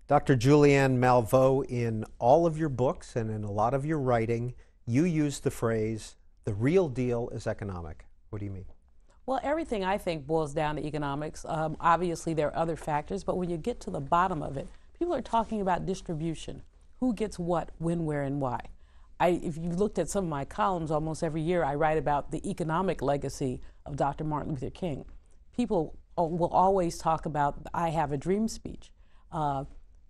Dr. Julianne Malveaux, in all of your books and in a lot of your writing, you use the phrase, the real deal is economic. What do you mean? Well, everything I think boils down to economics. Obviously, there are other factors, but when you get to the bottom of it, people are talking about distribution. Who gets what, when, where, and why? If you've looked at some of my columns, almost every year I write about the economic legacy of Dr. Martin Luther King. People will always talk about I have a dream speech,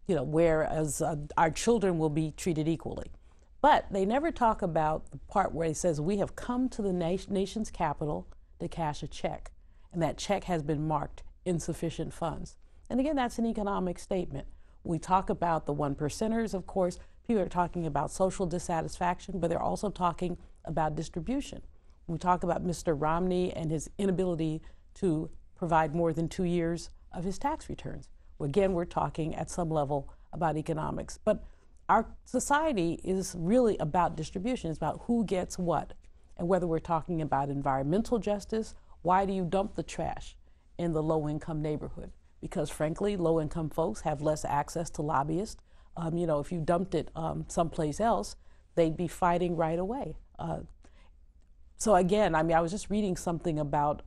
whereas our children will be treated equally. But they never talk about the part where he says we have come to the nation's capital to cash a check, and that check has been marked insufficient funds. And again, that's an economic statement. We talk about the one percenters, of course. People are talking about social dissatisfaction, but they're also talking about distribution. We talk about Mr. Romney and his inability to provide more than 2 years of his tax returns. Well, again, we're talking at some level about economics. But our society is really about distribution. It's about who gets what. And whether we're talking about environmental justice, why do you dump the trash in the low-income neighborhood? Because frankly, low-income folks have less access to lobbyists. If you dumped it someplace else, they'd be fighting right away. So again, I was just reading something about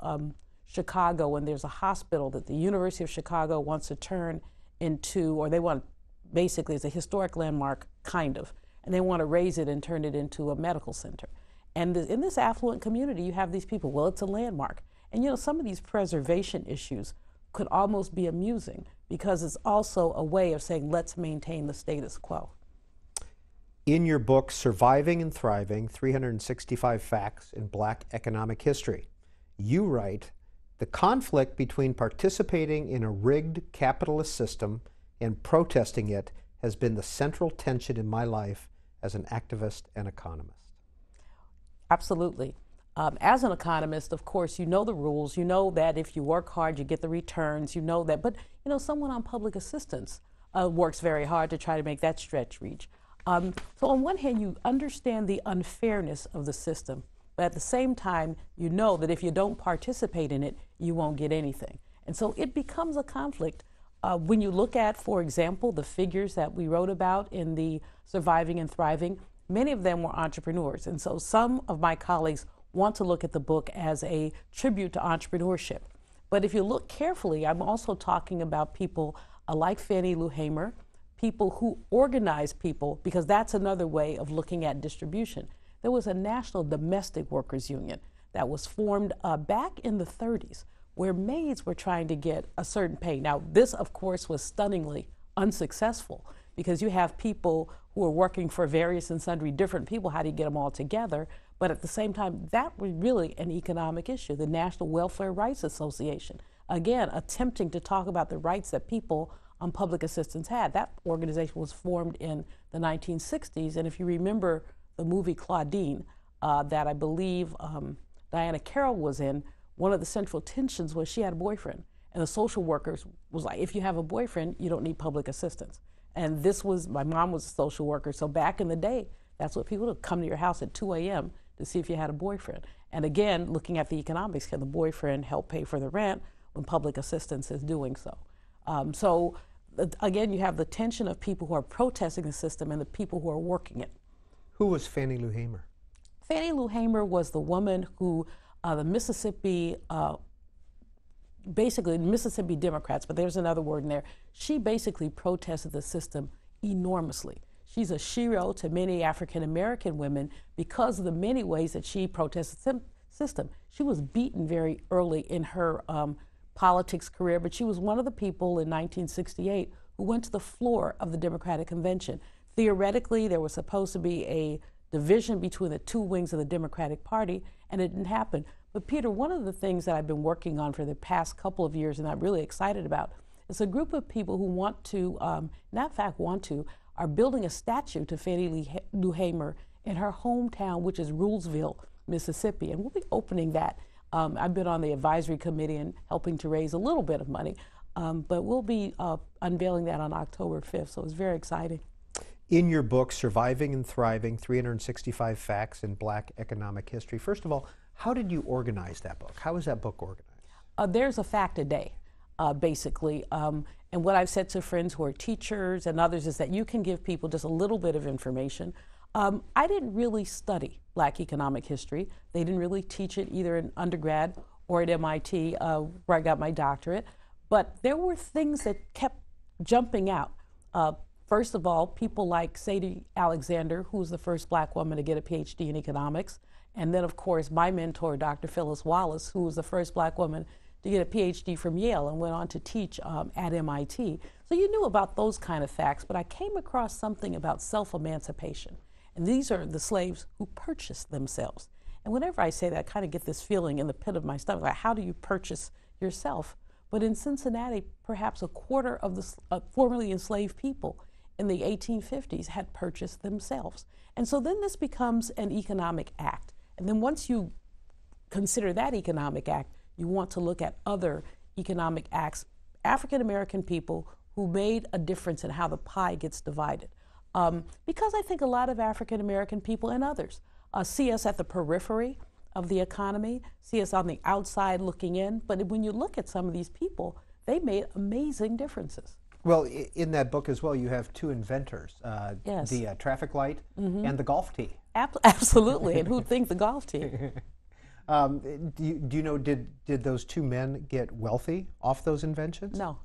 Chicago, and there's a hospital that the University of Chicago wants to turn into, or they want, basically it's a historic landmark, kind of, and they want to raise it and turn it into a medical center. And in this affluent community, you have these people, well, it's a landmark. And some of these preservation issues could almost be amusing because it's also a way of saying, let's maintain the status quo. In your book, Surviving and Thriving, 365 Facts in Black Economic History, you write, the conflict between participating in a rigged capitalist system and protesting it has been the central tension in my life as an activist and economist. Absolutely. As an economist, of course, you know the rules. You know that if you work hard, you get the returns. You know that. But, someone on public assistance works very hard to try to make that stretch reach. So on one hand, you understand the unfairness of the system. But at the same time, you know that if you don't participate in it, you won't get anything. And so it becomes a conflict. When you look at, for example, the figures that we wrote about in the Surviving and Thriving, many of them were entrepreneurs. And so some of my colleagues want to look at the book as a tribute to entrepreneurship. But if you look carefully, I'm also talking about people like Fannie Lou Hamer, people who organize people, because that's another way of looking at distribution. There was a National Domestic Workers Union that was formed back in the 30s, where maids were trying to get a certain pay. Now, this, of course, was stunningly unsuccessful, because you have people who are working for various and sundry different people. How do you get them all together? But at the same time, that was really an economic issue. The National Welfare Rights Association, again, attempting to talk about the rights that people on public assistance had. That organization was formed in the 1960s. And if you remember the movie Claudine, that I believe Diana Carroll was in, one of the central tensions was she had a boyfriend. And the social workers was like, if you have a boyfriend, you don't need public assistance. And my mom was a social worker, so back in the day, that's what people would come to your house at 2 a.m. to see if you had a boyfriend. And again, looking at the economics, can the boyfriend help pay for the rent when public assistance is doing so? Again, you have the tension of people who are protesting the system and the people who are working it. Who was Fannie Lou Hamer? Fannie Lou Hamer was the woman who the Mississippi Democrats, but there's another word in there, she basically protested the system enormously. She's a hero to many African American women because of the many ways that she protested the system. She was beaten very early in her politics career, but she was one of the people in 1968 who went to the floor of the Democratic Convention. Theoretically, there was supposed to be a division between the two wings of the Democratic Party, and it didn't happen. But Peter, one of the things that I've been working on for the past couple of years and I'm really excited about is a group of people who are building a statue to Fannie Lou Hamer in her hometown, which is Rulesville, Mississippi. And we'll be opening that. I've been on the advisory committee and helping to raise a little bit of money, but we'll be unveiling that on October 5th, so it's very exciting. In your book, Surviving and Thriving, 365 Facts in Black Economic History, first of all, how did you organize that book? How is that book organized? There's a fact a day. basically. And what I've said to friends who are teachers and others is that you can give people just a little bit of information. I didn't really study Black economic history. They didn't really teach it either in undergrad or at MIT, where I got my doctorate. But there were things that kept jumping out. First of all, people like Sadie Alexander, who was the first Black woman to get a PhD in economics. And then, of course, my mentor, Dr. Phyllis Wallace, who was the first Black woman to get a PhD from Yale and went on to teach at MIT. So you knew about those kind of facts, but I came across something about self-emancipation. And these are the slaves who purchased themselves. And whenever I say that, I kind of get this feeling in the pit of my stomach, like, how do you purchase yourself? But in Cincinnati, perhaps a quarter of the formerly enslaved people in the 1850s had purchased themselves. And so then this becomes an economic act. And then once you consider that economic act, you want to look at other economic acts, African American people who made a difference in how the pie gets divided. Because I think a lot of African American people and others see us at the periphery of the economy, see us on the outside looking in, but when you look at some of these people, they made amazing differences. Well, in that book as well, you have two inventors, Yes. the traffic light and the golf tee. Absolutely, and who'd think the golf team? Do you know, did those two men get wealthy off those inventions? No.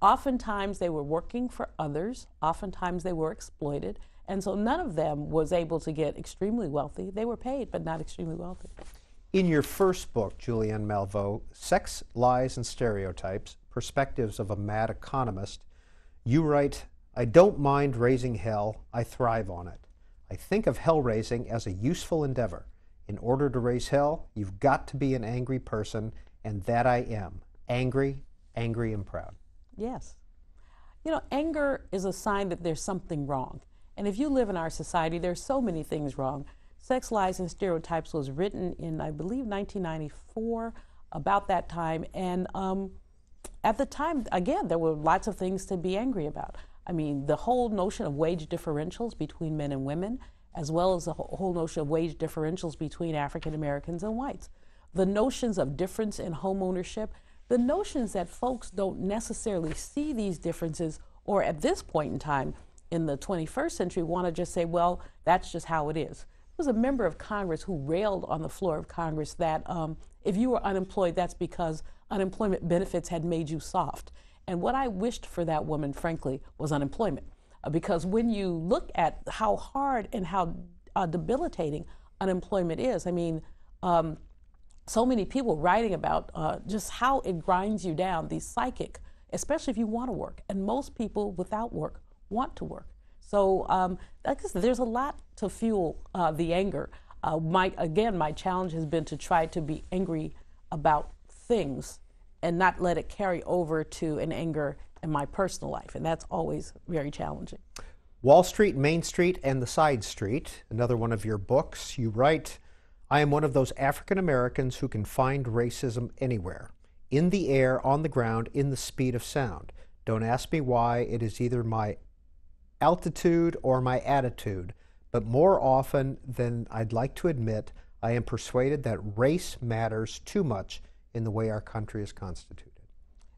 Oftentimes they were working for others, oftentimes they were exploited, and so none of them was able to get extremely wealthy. They were paid, but not extremely wealthy. In your first book, Julianne Malveaux, Sex, Lies, and Stereotypes, Perspectives of a Mad Economist, you write, I don't mind raising hell, I thrive on it. I think of hell raising as a useful endeavor. In order to raise hell, you've got to be an angry person, and that I am. Angry, angry, and proud. Yes. You know, anger is a sign that there's something wrong. And if you live in our society, there's so many things wrong. Sex, Lies, and Stereotypes was written in, I believe, 1994, about that time. And at the time, again, there were lots of things to be angry about. I mean, the whole notion of wage differentials between men and women, as well as the whole notion of wage differentials between African Americans and whites. The notions of difference in home ownership, the notions that folks don't necessarily see these differences, or at this point in time, in the 21st century, want to just say, well, that's just how it is. There was a member of Congress who railed on the floor of Congress that if you were unemployed, that's because unemployment benefits had made you soft. And what I wished for that woman, frankly, was unemployment. Because when you look at how hard and how debilitating unemployment is, I mean, so many people writing about just how it grinds you down, the psychic, especially if you want to work. And most people without work want to work. So I guess there's a lot to fuel the anger. My challenge has been to try to be angry about things and not let it carry over to an anger in my personal life. And that's always very challenging. Wall Street, Main Street, and the Side Street, another one of your books. You write, I am one of those African Americans who can find racism anywhere. In the air, on the ground, in the speed of sound. Don't ask me why. It is either my altitude or my attitude. But more often than I'd like to admit, I am persuaded that race matters too much in the way our country is constituted.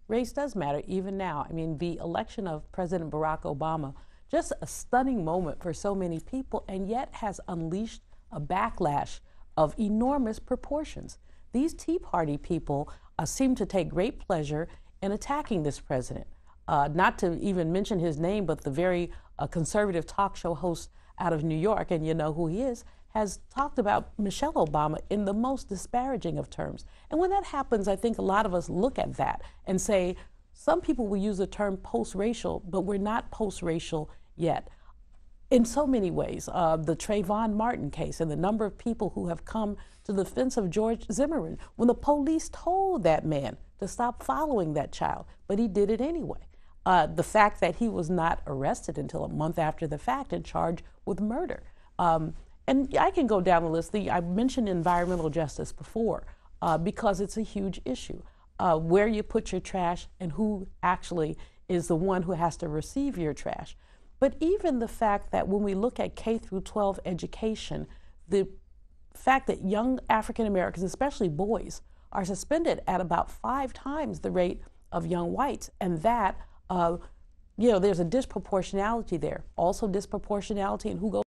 Race does matter, even now. I mean, the election of President Barack Obama, just a stunning moment for so many people, and yet has unleashed a backlash of enormous proportions. These Tea Party people seem to take great pleasure in attacking this president. Not to even mention his name, but the very conservative talk show host out of New York, and you know who he is, has talked about Michelle Obama in the most disparaging of terms. And when that happens, I think a lot of us look at that and say, some people will use the term post-racial, but we're not post-racial yet. In so many ways, the Trayvon Martin case and the number of people who have come to the defense of George Zimmerman when the police told that man to stop following that child, but he did it anyway. The fact that he was not arrested until a month after the fact and charged with murder. And I can go down the list. I mentioned environmental justice before because it's a huge issue. Where you put your trash and who actually is the one who has to receive your trash. But even the fact that when we look at K through 12 education, the fact that young African Americans, especially boys, are suspended at about 5 times the rate of young whites, and that, there's a disproportionality there. Also disproportionality in who goes